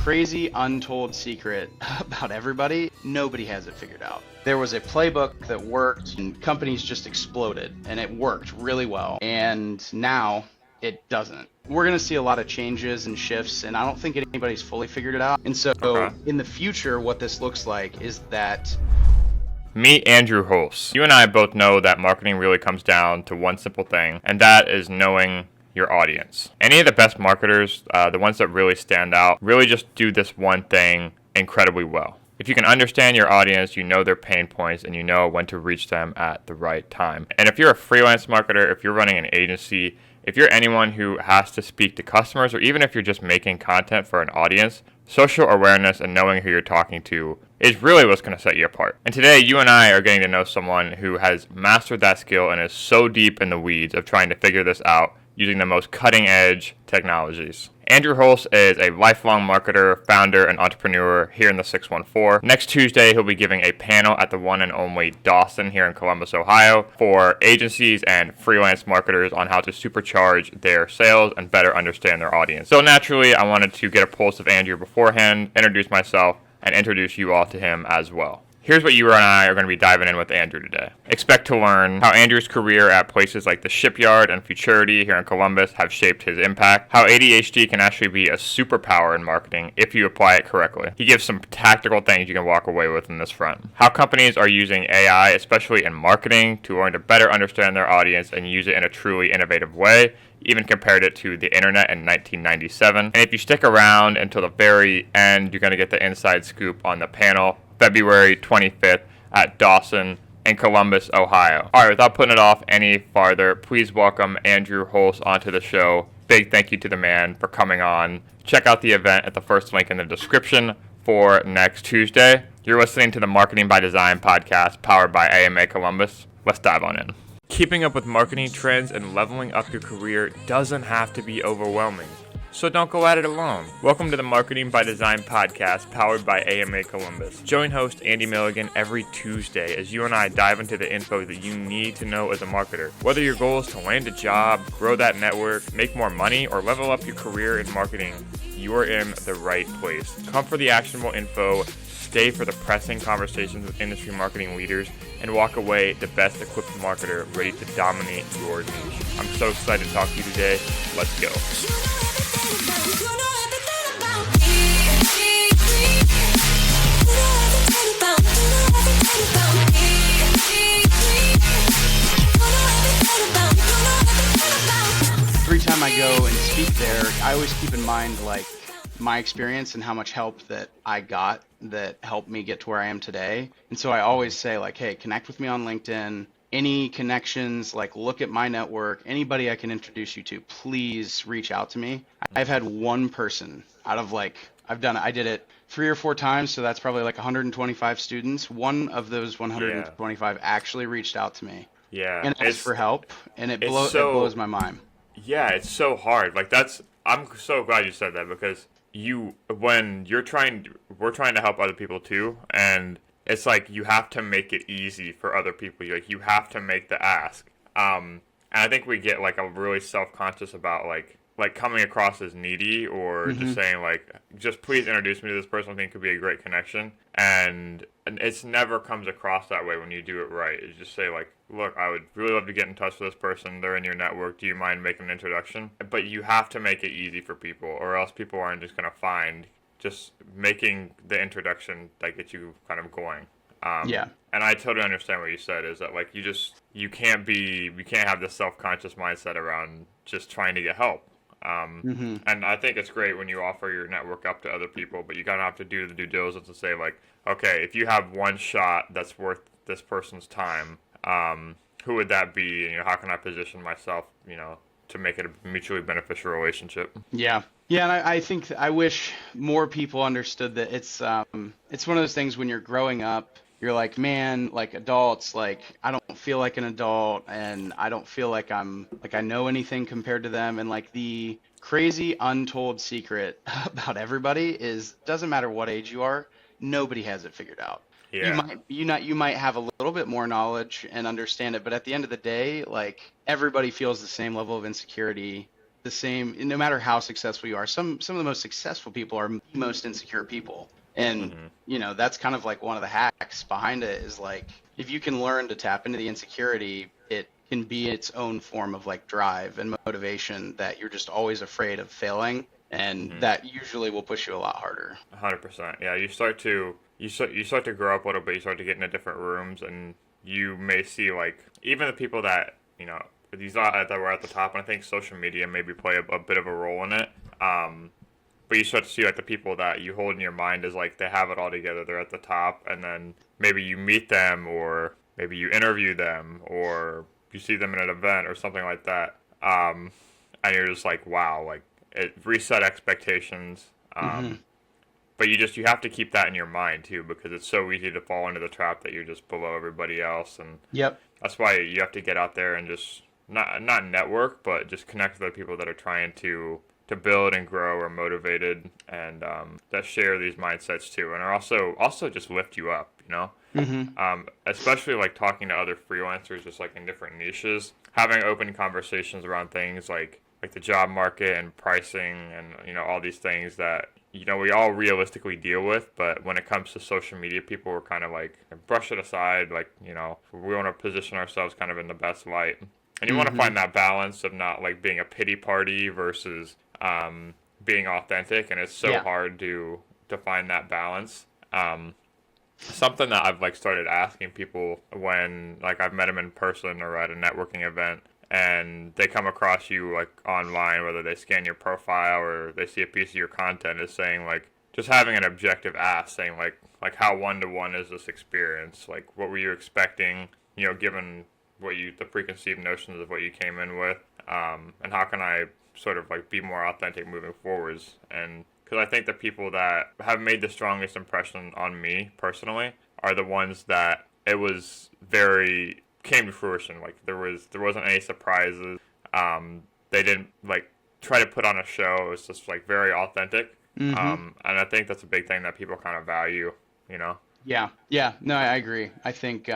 crazy untold secret about everybody. Nobody has it figured out. There was a playbook that worked and companies just exploded and it worked really well. And now it doesn't. We're going to see a lot of changes and shifts, and I don't think anybody's fully figured it out. And so in the future, what this looks like is that Meet Andrew Hulse. You and I both know that marketing really comes down to one simple thing, and that is knowing your audience. Any of the best marketers, the ones that really stand out, really just do this one thing incredibly well. If you can understand your audience, you know their pain points, and you know when to reach them at the right time. And if you're a freelance marketer, if you're running an agency, if you're anyone who has to speak to customers, or even if you're just making content for an audience, social awareness and knowing who you're talking to is really what's going to set you apart. And today, you and I are getting to know someone who has mastered that skill and is so deep in the weeds of trying to figure this out using the most cutting-edge technologies. Andrew Hulse is a lifelong marketer, founder, and entrepreneur here in the 614. Next Tuesday, he'll be giving a panel at the one and only Dawson here in Columbus, Ohio, for agencies and freelance marketers on how to supercharge their sales and better understand their audience. So naturally, I wanted to get a pulse of Andrew beforehand, introduce myself, and introduce you all to him as well. Here's what you and I are going to be diving in with Andrew today. Expect to learn how Andrew's career at places like the Shipyard and Futurity here in Columbus have shaped his impact, how ADHD can actually be a superpower in marketing if you apply it correctly. He gives some tactical things you can walk away with in this front. How companies are using AI, especially in marketing, to learn to better understand their audience and use it in a truly innovative way, even compared it to the internet in 1997. And if you stick around until the very end, you're going to get the inside scoop on the panel February 25th at Dawson in Columbus, Ohio. All right, without putting it off any farther, please welcome Andrew Hulse onto the show. Big thank you to the man for coming on. Check out the event at the first link in the description for next Tuesday. You're listening to the Marketing by Design podcast powered by AMA Columbus. Let's dive on in. Keeping up with marketing trends and leveling up your career doesn't have to be overwhelming. So don't go at it alone. Welcome to the Marketing by Design podcast powered by AMA Columbus. Join host Andy Milligan every Tuesday as you and I dive into the info that you need to know as a marketer. Whether your goal is to land a job, grow that network, make more money, or level up your career in marketing, you are in the right place. Come for the actionable info, stay for the pressing conversations with industry marketing leaders, and walk away the best equipped marketer ready to dominate your niche. I'm so excited to talk to you today. Let's go. Every time I go and speak there, I always keep in mind like my experience and how much help that I got that helped me get to where I am today. And so I always say like, hey, connect with me on LinkedIn. Any connections, like look at my network, anybody I can introduce you to, please reach out to me. I've had one person out of like, I did it 3 or 4 times, so that's probably like 125 students. One of those 125 actually reached out to me. Yeah. And asked for help, and it blows my mind. Yeah, it's so hard. Like I'm so glad you said that because we're trying to help other people too, and it's like you have to make it easy for other people. You have to make the ask. And I think we get like a really self-conscious about like coming across as needy or just saying like, just please introduce me to this person I think could be a great connection. And it's never comes across that way when you do it right. You just say like, look, I would really love to get in touch with this person. They're in your network. Do you mind making an introduction? But you have to make it easy for people or else people aren't just going to find just making the introduction that gets you kind of going. Yeah. And I totally understand what you said is that like you can't have this self-conscious mindset around just trying to get help. And I think it's great when you offer your network up to other people, but you gotta have to do the due diligence and say like, okay, if you have one shot that's worth this person's time, who would that be? And how can I position myself, to make it a mutually beneficial relationship? Yeah. Yeah, and I think I wish more people understood that it's one of those things when you're growing up, you're like, man, like adults, like I don't feel like an adult and I don't feel like I know anything compared to them. And like the crazy untold secret about everybody is doesn't matter what age you are, nobody has it figured out. Yeah. You might have a little bit more knowledge and understand it, but at the end of the day, like everybody feels the same level of insecurity the same, no matter how successful you are. Some of the most successful people are the most insecure people. And, Mm-hmm. that's kind of like one of the hacks behind it is like, if you can learn to tap into the insecurity, it can be its own form of like drive and motivation that you're just always afraid of failing. And Mm-hmm. that usually will push you a lot harder. 100%. Yeah, you start to grow up a little bit. You start to get into different rooms, and you may see like even the people that these are that were at the top. And I think social media maybe play a bit of a role in it. But you start to see like the people that you hold in your mind as like they have it all together. They're at the top, and then maybe you meet them, or maybe you interview them, or you see them in an event or something like that. And you're just like, wow, like it reset expectations. Hmm. But you have to keep that in your mind too, because it's so easy to fall into the trap that you're just below everybody else, and Yep. that's why you have to get out there and just not network, but just connect with the people that are trying to build and grow, or motivated, and that share these mindsets too, and are also just lift you up, Hmm. especially like talking to other freelancers, just like in different niches, having open conversations around things like the job market and pricing, and all these things that we all realistically deal with. But when it comes to social media, people were kind of like brush it aside, like we want to position ourselves kind of in the best light, and you want to Hmm. find that balance of not like being a pity party versus being authentic, and it's so Yeah. hard to find that balance. Something that I've like started asking people when like I've met them in person or at a networking event, and they come across you like online, whether they scan your profile or they see a piece of your content, is saying like just having an objective ask, saying like how one to one is this experience? Like what were you expecting? Given the preconceived notions of what you came in with, and how can I sort of like be more authentic moving forwards? And because I think the people that have made the strongest impression on me personally are the ones that it was very came to fruition. Like there wasn't any surprises. They didn't like try to put on a show. It was just like very authentic. Hmm. And I think that's a big thing that people kind of value. You know. Yeah. Yeah. No, I agree. I think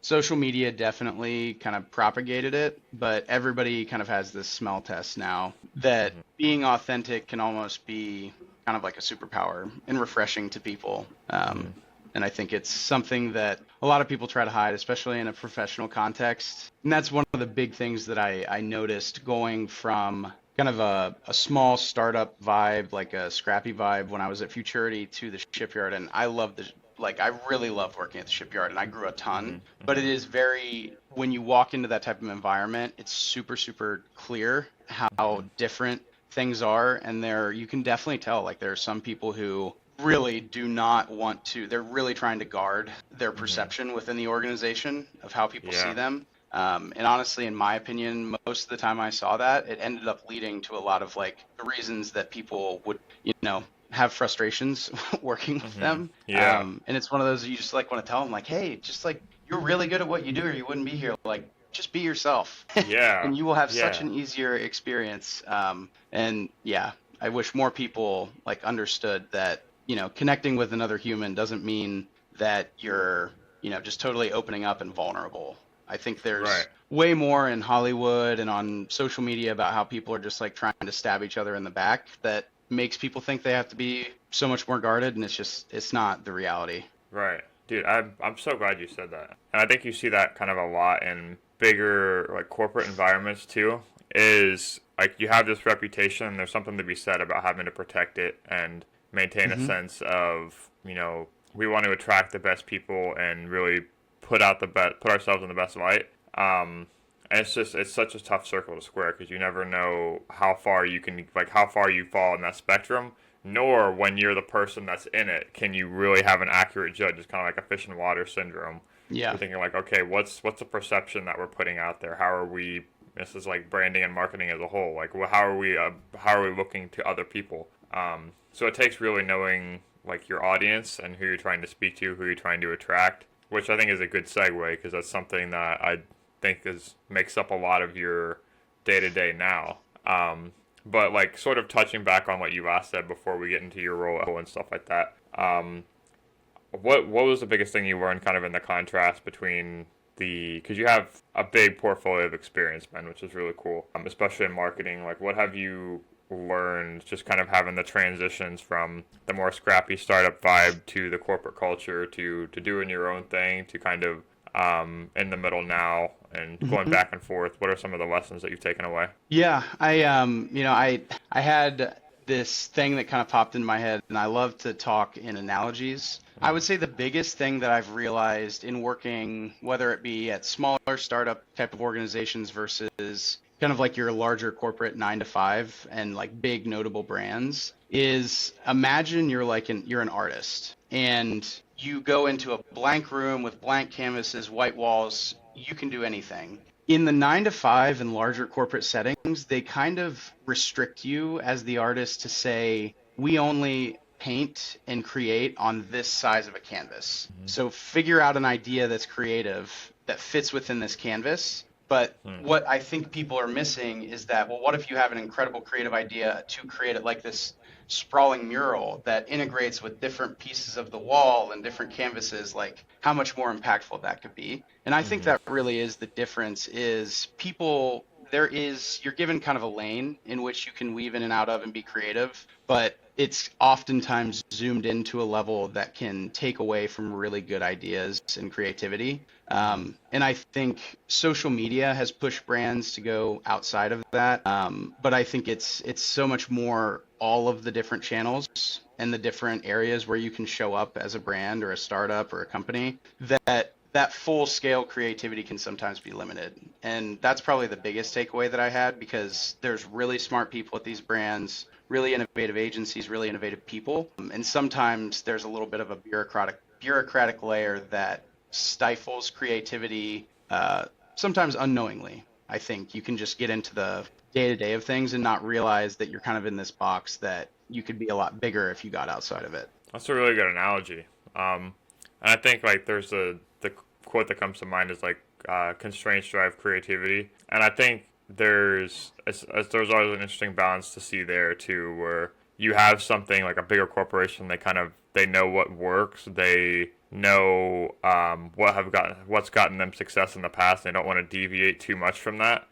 social media definitely kind of propagated it, but everybody kind of has this smell test now that Mm-hmm. being authentic can almost be kind of like a superpower and refreshing to people. Mm-hmm. And I think it's something that a lot of people try to hide, especially in a professional context. And that's one of the big things that I noticed going from kind of a small startup vibe, like a scrappy vibe when I was at Futurity to the shipyard. And I love I really love working at the shipyard and I grew a ton. But it Mm-hmm. is when you walk into that type of environment, it's super, super clear how Mm-hmm. different things are. And you can definitely tell, like, there are some people who really do not want to, they're really trying to guard their Mm-hmm. perception within the organization of how people see Yeah. them. And honestly, in my opinion, most of the time I saw that, it ended up leading to a lot of like the reasons that people would, have frustrations working with Mm-hmm. them. Yeah. And it's one of those you just like want to tell them, like, hey, just like you're really good at what you do, or you wouldn't be here. Like, just be yourself, Yeah. and you will have such Yeah. an easier experience. And yeah, I wish more people like understood that, connecting with another human doesn't mean that you're, just totally opening up and vulnerable. I think Right. there's way more in Hollywood and on social media about how people are just like trying to stab each other in the back that makes people think they have to be so much more guarded, and it's not the reality. Right. Dude, I'm so glad you said that. And I think you see that kind of a lot in bigger like corporate environments too. Is like you have this reputation and there's something to be said about having to protect it and maintain a Hmm. sense of, we want to attract the best people and really put ourselves in the best light. And it's such a tough circle to square because you never know how far you fall in that spectrum, nor when you're the person that's in it can you really have an accurate judge. It's kind of like a fish in water syndrome. Yeah. You're thinking like, okay, what's the perception that we're putting out there? How are we? This is like branding and marketing as a whole. Like, how are we looking to other people? So it takes really knowing like your audience and who you're trying to speak to, who you're trying to attract, which I think is a good segue because that's something that I think makes up a lot of your day to day now. But like sort of touching back on what you last said before we get into your role at Huckle and stuff like that. What was the biggest thing you learned kind of in the contrast between because you have a big portfolio of experience, man, which is really cool, especially in marketing. Like, what have you learned just kind of having the transitions from the more scrappy startup vibe to the corporate culture to doing your own thing to kind of in the middle now and going Mhm. back and forth? What are some of the lessons that you've taken away? Yeah, I had this thing that kind of popped in my head, and I love to talk in analogies. I would say the biggest thing that I've realized in working, whether it be at smaller startup type of organizations versus kind of like your larger corporate 9 to 5 and like big notable brands, is imagine you're an artist and you go into a blank room with blank canvases, white walls, you can do anything. In the 9 to 5 and larger corporate settings, they kind of restrict you as the artist to say, we only paint and create on this size of a canvas. So figure out an idea that's creative that fits within this canvas. But Mm-hmm. what I think people are missing is that, well, what if you have an incredible creative idea to create it like this sprawling mural that integrates with different pieces of the wall and different canvases, like how much more impactful that could be. And I think Mm-hmm. that really is the difference is people you're given kind of a lane in which you can weave in and out of and be creative, but it's oftentimes zoomed into a level that can take away from really good ideas and creativity. And I think social media has pushed brands to go outside of that. But I think it's so much more all of the different channels and the different areas where you can show up as a brand or a startup or a company that full scale creativity can sometimes be limited. And that's probably the biggest takeaway that I had because there's really smart people at these brands, really innovative agencies, really innovative people. And sometimes there's a little bit of a bureaucratic layer that stifles creativity, sometimes unknowingly. I think you can just get into the day to day of things and not realize that you're kind of in this box that you could be a lot bigger if you got outside of it. That's a really good analogy. And I think like there's the quote that comes to mind is like constraints drive creativity, and I think there's always an interesting balance to see there too, where you have something like a bigger corporation, they know what works, they know what's gotten them success in the past. They don't want to deviate too much from that.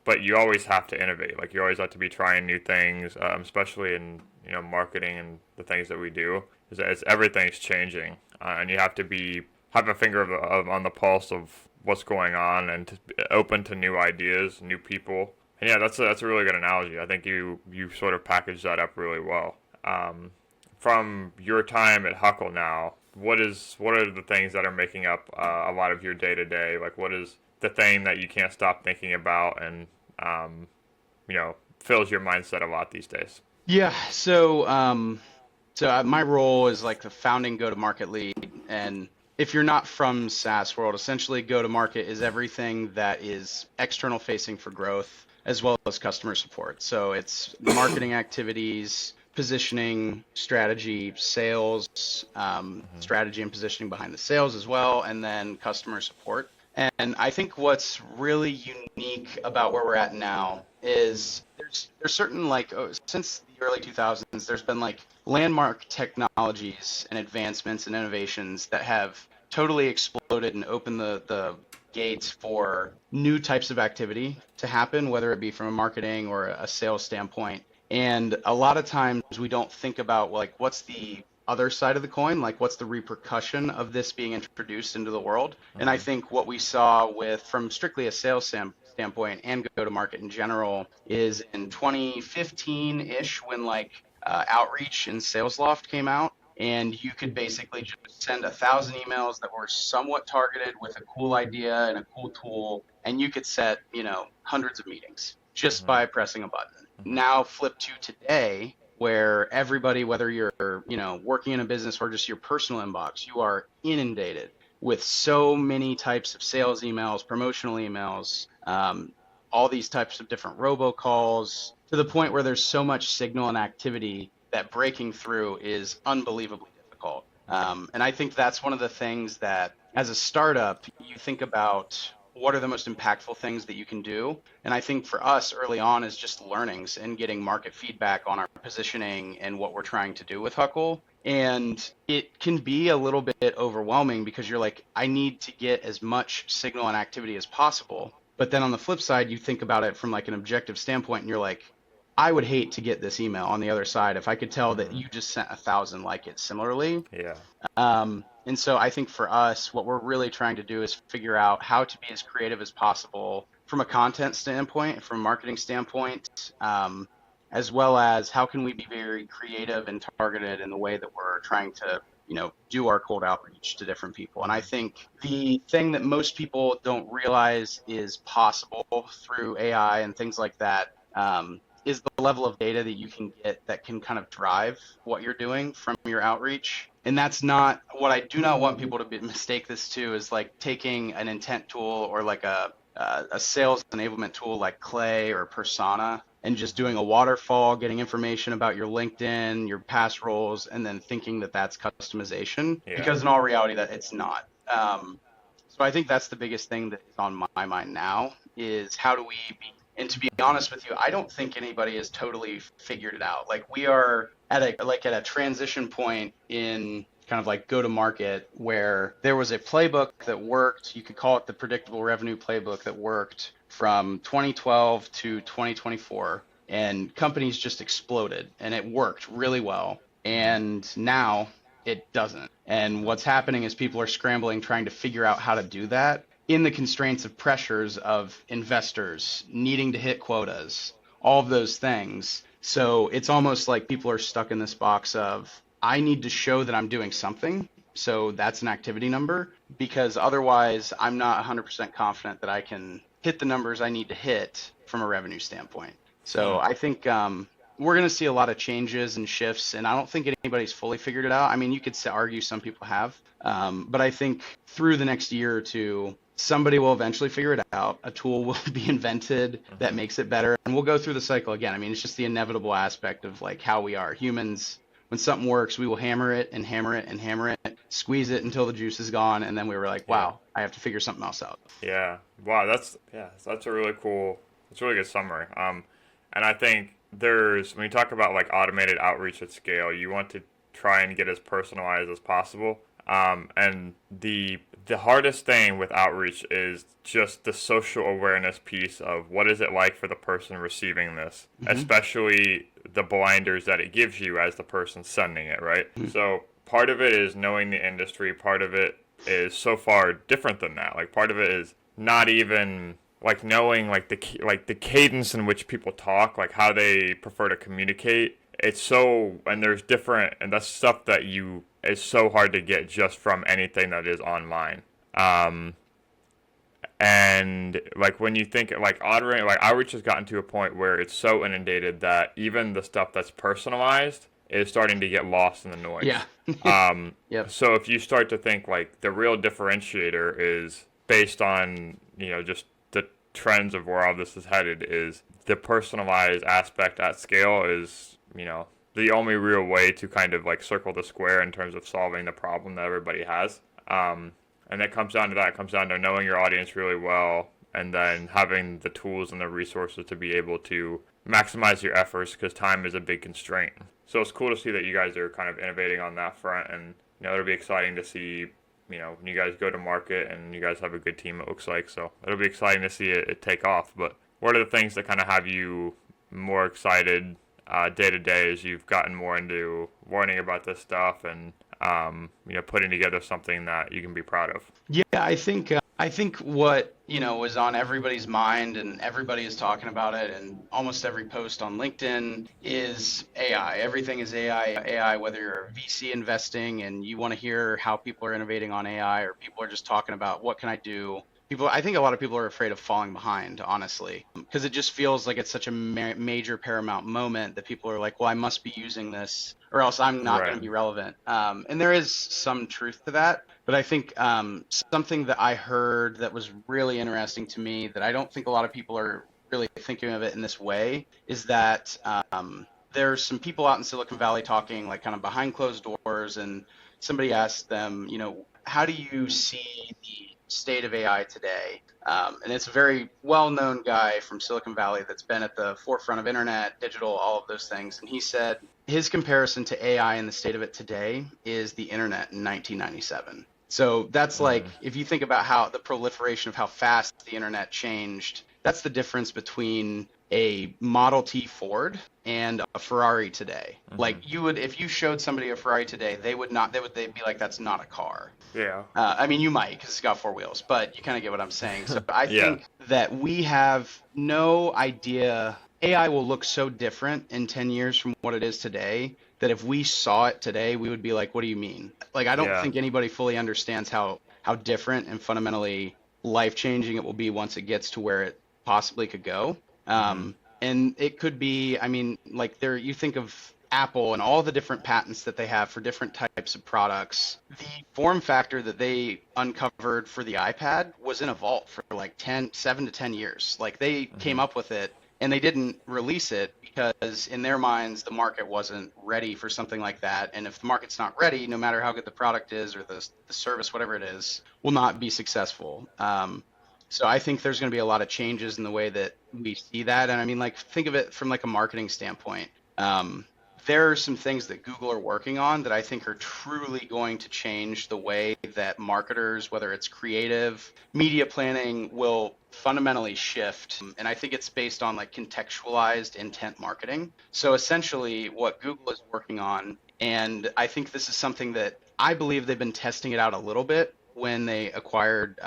But you always have to innovate. Like you always have to be trying new things, especially in marketing and the things that we do. Is that everything's changing, and you have to have a finger on the pulse of what's going on and to be open to new ideas, new people. And yeah, that's a really good analogy. I think you sort of packaged that up really well. Um, from your time at Huckle now, what are the things that are making up a lot of your day to day? Like, what is the thing that you can't stop thinking about and um, fills your mindset a lot these days? Yeah, my role is like the founding go-to-market lead, and if you're not from SaaS world, essentially go-to-market is everything that is external facing for growth as well as customer support. So it's marketing activities, positioning, strategy, sales, Mm-hmm. strategy and positioning behind the sales as well, and then customer support. And I think what's really unique about where we're at now is there's certain since the early 2000s there's been like landmark technologies and advancements and innovations that have totally exploded and opened the gates for new types of activity to happen, whether it be from a marketing or a sales standpoint. And a lot of times we don't think about like what's the other side of the coin, like what's the repercussion of this being introduced into the world. And I Mm-hmm. think what we saw with from strictly a sales standpoint and go to market in general is in 2015-ish when Outreach and SalesLoft came out, and you could basically just send 1,000 emails that were somewhat targeted with a cool idea and a cool tool, and you could set hundreds of meetings just Mm-hmm. by pressing a button. Mm-hmm. Now flip to today, where everybody, whether you're working in a business or just your personal inbox, you are inundated with so many types of sales emails, promotional emails, all these types of different robocalls, to the point where there's so much signal and activity that breaking through is unbelievably difficult. And I think that's one of the things that, as a startup, you think about what are the most impactful things that you can do. And I think for us early on is just learnings and getting market feedback on our positioning and what we're trying to do with Huckle. And it can be a little bit overwhelming because you're like, I need to get as much signal and activity as possible. But then on the flip side, you think about it from like an objective standpoint and you're like, I would hate to get this email on the other side if I could tell that you just sent 1,000 like it similarly. Yeah. And so I think for us, what we're really trying to do is figure out how to be as creative as possible from a content standpoint, from a marketing standpoint, as well as how can we be very creative and targeted in the way that we're trying to, do our cold outreach to different people. And I think the thing that most people don't realize is possible through AI and things like that, is the level of data that you can get that can kind of drive what you're doing from your outreach. And that's not what I do not want people to mistake this to is like taking an intent tool or like a sales enablement tool like Clay or Persona and just doing a waterfall, getting information about your LinkedIn, your past roles, and then thinking that that's customization. Yeah. Because in all reality, that it's not. So I think that's the biggest thing that is on my mind now is how do we be. And to be honest with you, I don't think anybody has totally figured it out. Like we are at a transition point in kind of like go to market where there was a playbook that worked. You could call it the predictable revenue playbook that worked from 2012 to 2024, and companies just exploded and it worked really well. And now it doesn't. And what's happening is people are scrambling, trying to figure out how to do that in the constraints of pressures of investors needing to hit quotas, all of those things. So it's almost like people are stuck in this box of, I need to show that I'm doing something. So that's an activity number, because otherwise I'm not 100% confident that I can hit the numbers I need to hit from a revenue standpoint. So I think we're going to see a lot of changes and shifts, and I don't think anybody's fully figured it out. I mean, you could argue some people have, but I think through the next year or two, somebody will eventually figure it out. A tool will be invented that makes it better, and we'll go through the cycle again. I mean, it's just the inevitable aspect of like how we are humans. When something works, we will hammer it and hammer it and hammer it, squeeze it until the juice is gone, and then we were like, wow, I have to figure something else out. Yeah. Wow. That's a really cool. It's a really good summary. And I think when you talk about like automated outreach at scale, you want to try and get as personalized as possible. And the hardest thing with outreach is just the social awareness piece of what is it like for the person receiving this, especially the blinders that it gives you as the person sending it, right? So part of it is knowing the industry. Part of it is so far different than that. Like part of it is not even like knowing like the cadence in which people talk, like how they prefer to communicate. It's so, and there's different, and that's stuff that it's so hard to get just from anything that is online. And like when you think like outreach has gotten to a point where it's so inundated that even the stuff that's personalized is starting to get lost in the noise. Yeah. Yep. So if you start to think like the real differentiator is based on, just the trends of where all this is headed, is the personalized aspect at scale is, the only real way to kind of like circle the square in terms of solving the problem that everybody has. And it comes down to knowing your audience really well, and then having the tools and the resources to be able to maximize your efforts, because time is a big constraint. So it's cool to see that you guys are kind of innovating on that front, and it'll be exciting to see, when you guys go to market and you guys have a good team, it looks like. So it'll be exciting to see it take off. But what are the things that kind of have you more excited day to day as you've gotten more into learning about this stuff and putting together something that you can be proud of? Yeah, I think what was on everybody's mind, and everybody is talking about it, and almost every post on LinkedIn is AI. Everything is AI. Whether you're VC investing and you want to hear how people are innovating on AI, or people are just talking about what can I do. I think a lot of people are afraid of falling behind, honestly, because it just feels like it's such a major paramount moment that people are like, well, I must be using this or else I'm not going to be relevant. And there is some truth to that. But I think something that I heard that was really interesting to me, that I don't think a lot of people are really thinking of it in this way, is that there's some people out in Silicon Valley talking like kind of behind closed doors, and somebody asked them, how do you see the state of AI today. And it's a very well-known guy from Silicon Valley that's been at the forefront of internet, digital, all of those things. And he said his comparison to AI and the state of it today is the internet in 1997. So that's like, if you think about how the proliferation of how fast the internet changed, that's the difference between a Model T Ford and a Ferrari today. Like you would, if you showed somebody a Ferrari today, they'd be like, that's not a car. Yeah. I mean, you might because it's got four wheels, but you kind of get what I'm saying. So I Yeah. think that we have no idea. AI will look so different in 10 years from what it is today that if we saw it today, we would be like, what do you mean? Like, I don't Yeah. think anybody fully understands how different and fundamentally life-changing it will be once it gets to where it possibly could go. And it could be, I mean, like you think of Apple and all the different patents that they have for different types of products. The form factor that they uncovered for the iPad was in a vault for like 7 to 10 years. Like they came up with it and they didn't release it because in their minds, the market wasn't ready for something like that. And if the market's not ready, no matter how good the product is or the service, whatever it is, will not be successful. So I think there's going to be a lot of changes in the way that we see that. And I mean, like, think of it from like a marketing standpoint. There are some things that Google are working on that I think are truly going to change the way that marketers, whether it's creative, media planning, will fundamentally shift. And I think it's based on like contextualized intent marketing. So essentially what Google is working on, and I think this is something that I believe they've been testing it out a little bit when they acquired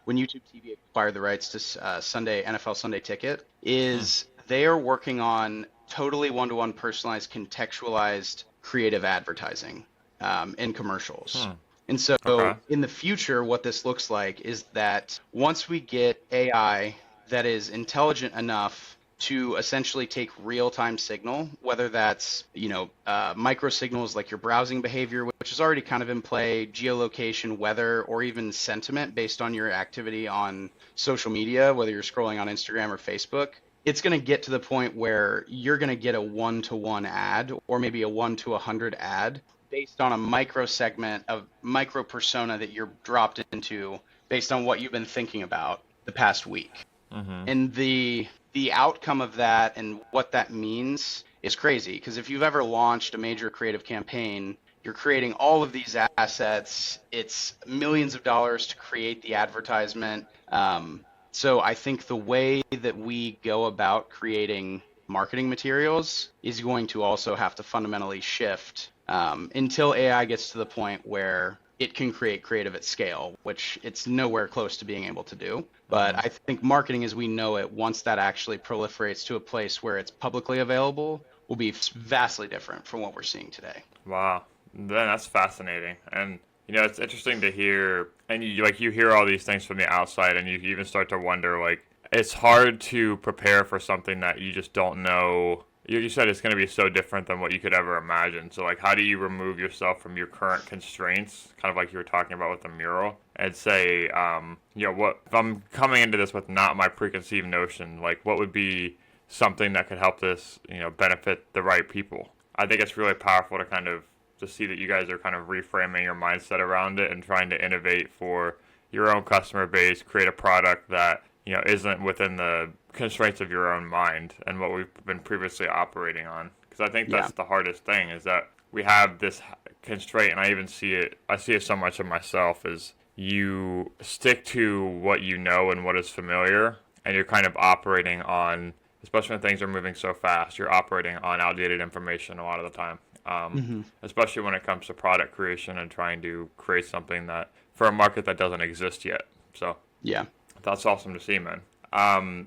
when YouTube TV acquired the rights to NFL Sunday Ticket, is they are working on totally one-to-one personalized, contextualized, creative advertising in commercials. And so in the future, what this looks like is that once we get AI that is intelligent enough to essentially take real-time signal, whether that's, micro signals like your browsing behavior, which is already kind of in play, geolocation, weather, or even sentiment based on your activity on social media, whether you're scrolling on Instagram or Facebook, it's going to get to the point where you're going to get a one-to-one ad or maybe a 1-to-100 ad based on a micro segment of micro persona that you're dropped into based on what you've been thinking about the past week. And the outcome of that and what that means is crazy, because if you've ever launched a major creative campaign, you're creating all of these assets. It's millions of dollars to create the advertisement. So I think the way that we go about creating marketing materials is going to also have to fundamentally shift until AI gets to the point where it can create creative at scale, which it's nowhere close to being able to do. But I think marketing as we know it, once that actually proliferates to a place where it's publicly available, will be vastly different from what we're seeing today. Wow. Then that's fascinating. And it's interesting to hear, and you hear all these things from the outside, and you even start to wonder, like, it's hard to prepare for something that you just don't know. You said it's going to be so different than what you could ever imagine. So, like, how do you remove yourself from your current constraints, kind of like you were talking about with the mural, and say, what if I'm coming into this with not my preconceived notion, like, what would be something that could help this, benefit the right people? I think it's really powerful to see that you guys are kind of reframing your mindset around it and trying to innovate for your own customer base, create a product that isn't within the constraints of your own mind and what we've been previously operating on. Because I think that's the hardest thing, is that we have this constraint, and I see it so much of myself, is you stick to what you know and what is familiar, and you're kind of operating on, especially when things are moving so fast, you're operating on outdated information a lot of the time. Especially when it comes to product creation and trying to create something that for a market that doesn't exist yet. So Yeah. that's awesome to see, man. I've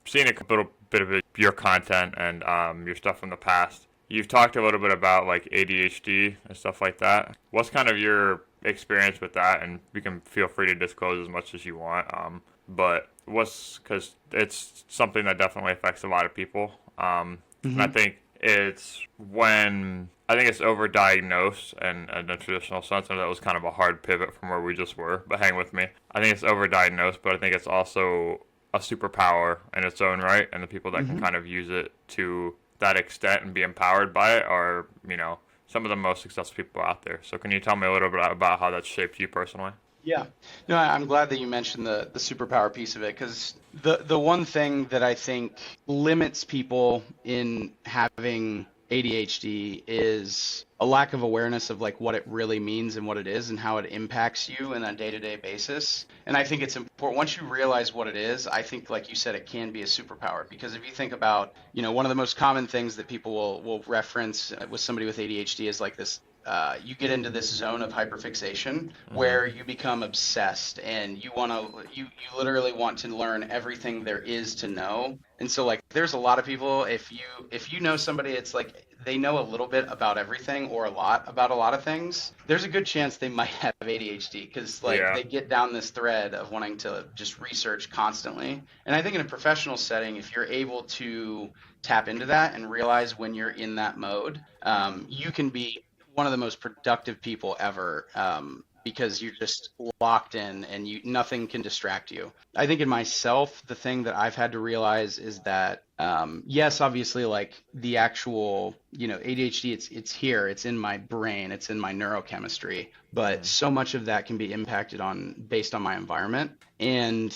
seen a little bit of your content and your stuff from the past. You've talked a little bit about like ADHD and stuff like that. What's kind of your experience with that? And you can feel free to disclose as much as you want. But because it's something that definitely affects a lot of people. And I think it's overdiagnosed and in a traditional sense, and that was kind of a hard pivot from where we just were, but hang with me. I think it's overdiagnosed, but I think it's also a superpower in its own right, and the people that can kind of use it to that extent and be empowered by it are, some of the most successful people out there. So can you tell me a little bit about how that's shaped you personally? Yeah. No, I'm glad that you mentioned the superpower piece of it, because the one thing that I think limits people in having ADHD is a lack of awareness of like what it really means and what it is and how it impacts you on a day-to-day basis. And I think it's important once you realize what it is, I think like you said, it can be a superpower, because if you think about, one of the most common things that people will reference with somebody with ADHD is like this you get into this zone of hyperfixation Hmm. where you become obsessed and you literally want to learn everything there is to know. And so like there's a lot of people, if you know somebody, it's like they know a little bit about everything or a lot about a lot of things, there's a good chance they might have ADHD, because like Yeah. they get down this thread of wanting to just research constantly. And I think in a professional setting, if you're able to tap into that and realize when you're in that mode, you can be one of the most productive people ever, because you're just locked in and nothing can distract you. I think in myself, the thing that I've had to realize is that, yes, obviously, like the actual, ADHD, it's here, it's in my brain, it's in my neurochemistry, but Hmm. so much of that can be impacted on based on my environment. And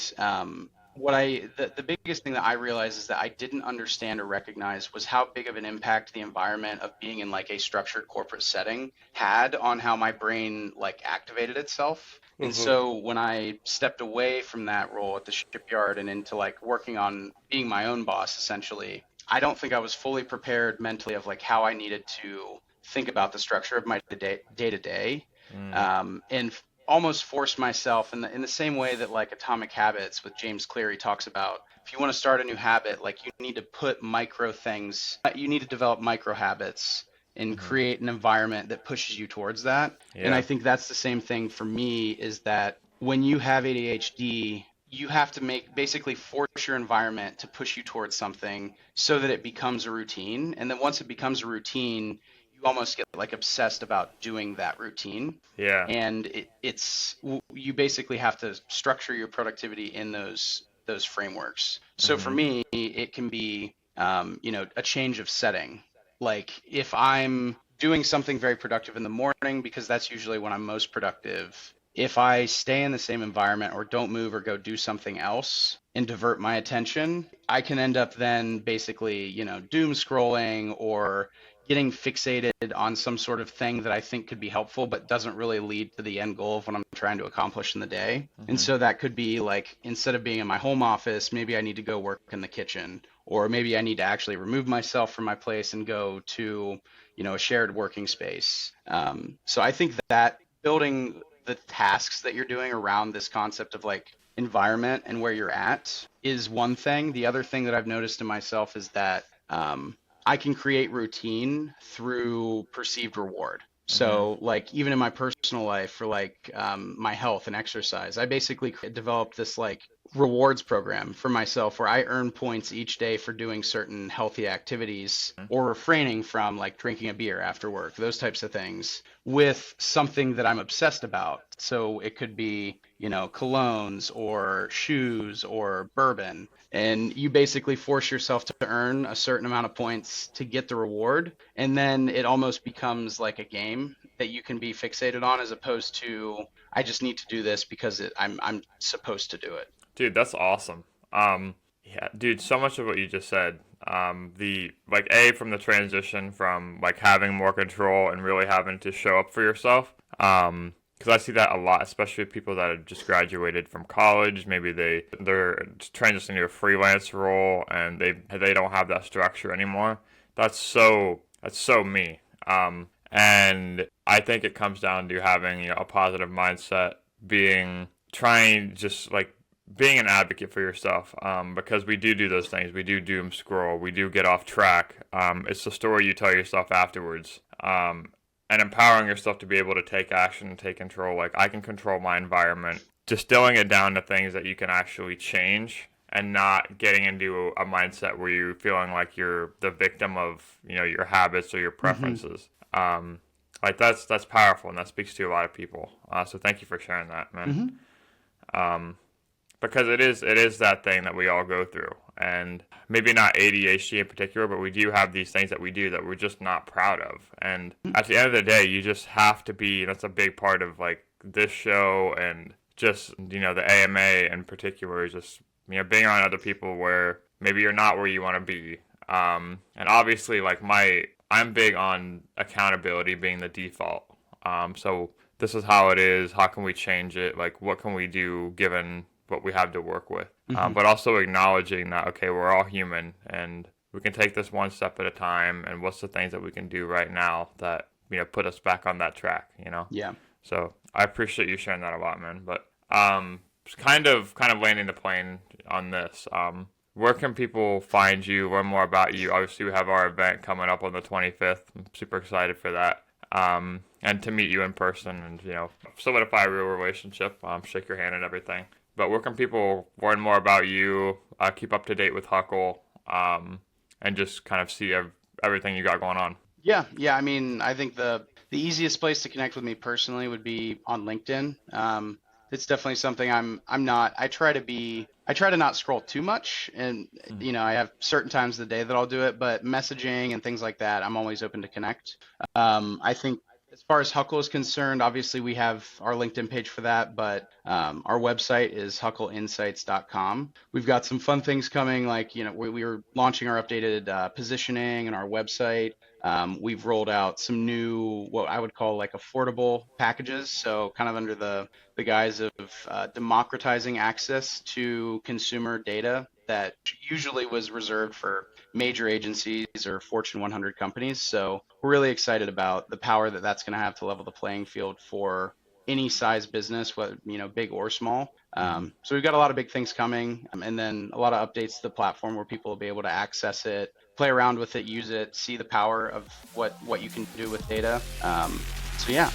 the biggest thing that I realized is that I didn't understand or recognize was how big of an impact the environment of being in like a structured corporate setting had on how my brain like activated itself. And Hmm. so when I stepped away from that role at the shipyard and into like working on being my own boss, essentially, I don't think I was fully prepared mentally of like how I needed to think about the structure of my day to day, Mm. and almost forced myself in the same way that like Atomic Habits with James Clear talks about. If you want to start a new habit, like you need to put micro things, you need to develop micro habits and Hmm. create an environment that pushes you towards that. And I Yeah. think that's the same thing for me, is that when you have ADHD, you have to make basically force your environment to push you towards something so that it becomes a routine. And then once it becomes a routine, you almost get like obsessed about doing that routine. Yeah. And it's you basically have to structure your productivity in those frameworks. So for Hmm. me, it can be, a change of setting. Like if I'm doing something very productive in the morning, because that's usually when I'm most productive, if I stay in the same environment or don't move or go do something else and divert my attention, I can end up then basically, doom scrolling or getting fixated on some sort of thing that I think could be helpful, but doesn't really lead to the end goal of what I'm trying to accomplish in the day. And Hmm. so that could be like, instead of being in my home office, maybe I need to go work in the kitchen, or maybe I need to actually remove myself from my place and go to, a shared working space. So I think that building the tasks that you're doing around this concept of like environment and where you're at is one thing. The other thing that I've noticed in myself is that, I can create routine through perceived reward. Hmm. So, like, even in my personal life, for like my health and exercise, I basically developed this like rewards program for myself where I earn points each day for doing certain healthy activities or refraining from like drinking a beer after work, those types of things, with something that I'm obsessed about. So it could be, colognes or shoes or bourbon. And you basically force yourself to earn a certain amount of points to get the reward. And then it almost becomes like a game that you can be fixated on, as opposed to, I just need to do this because I'm supposed to do it. Dude, that's awesome. Yeah, dude, so much of what you just said. The like A, from the transition from like having more control and really having to show up for yourself. Because I see that a lot, especially with people that have just graduated from college. Maybe they're transitioning to a freelance role and they don't have that structure anymore. That's so me. And I think it comes down to having a positive mindset, being trying just like being an advocate for yourself, because we do those things. We do doom scroll. We do get off track. It's the story you tell yourself afterwards. And empowering yourself to be able to take action and take control. Like, I can control my environment. Distilling it down to things that you can actually change, and not getting into a mindset where you're feeling like you're the victim of your habits or your Hmm. preferences. Like, that's powerful, and that speaks to a lot of people. So thank you for sharing that, man. Hmm. Because it is that thing that we all go through, and maybe not ADHD in particular, but we do have these things that we do that we're just not proud of. And at the end of the day, you just have to be. That's a big part of like this show and just, the AMA in particular is just, being around other people where maybe you're not where you want to be. And obviously, like, I'm big on accountability being the default. So this is how it is. How can we change it? Like, what can we do given what we have to work with? But also acknowledging that, okay, we're all human and we can take this one step at a time. And what's the things that we can do right now that, put us back on that track, Yeah. So I appreciate you sharing that a lot, man. But just kind of landing the plane on this. Where can people find you, learn more about you? Obviously, we have our event coming up on the 25th. I'm super excited for that. And to meet you in person and, solidify a real relationship, shake your hand and everything. But where can people learn more about you, keep up to date with Huckle, and just kind of see everything you got going on? Yeah. I mean, I think the easiest place to connect with me personally would be on LinkedIn. It's definitely something I'm not. I try to not scroll too much, and I have certain times of the day that I'll do it, but messaging and things like that, I'm always open to connect. I think as far as Huckle is concerned, obviously we have our LinkedIn page for that, but our website is huckleinsights.com. We've got some fun things coming, like we were launching our updated positioning and our website. We've rolled out some new, what I would call like affordable packages. So kind of under the guise of democratizing access to consumer data that usually was reserved for major agencies or Fortune 100 companies. So we're really excited about the power that that's going to have to level the playing field for any size business, whether big or small. So we've got a lot of big things coming, and then a lot of updates to the platform where people will be able to access it, play around with it, use it, see the power of what you can do with data. So yeah.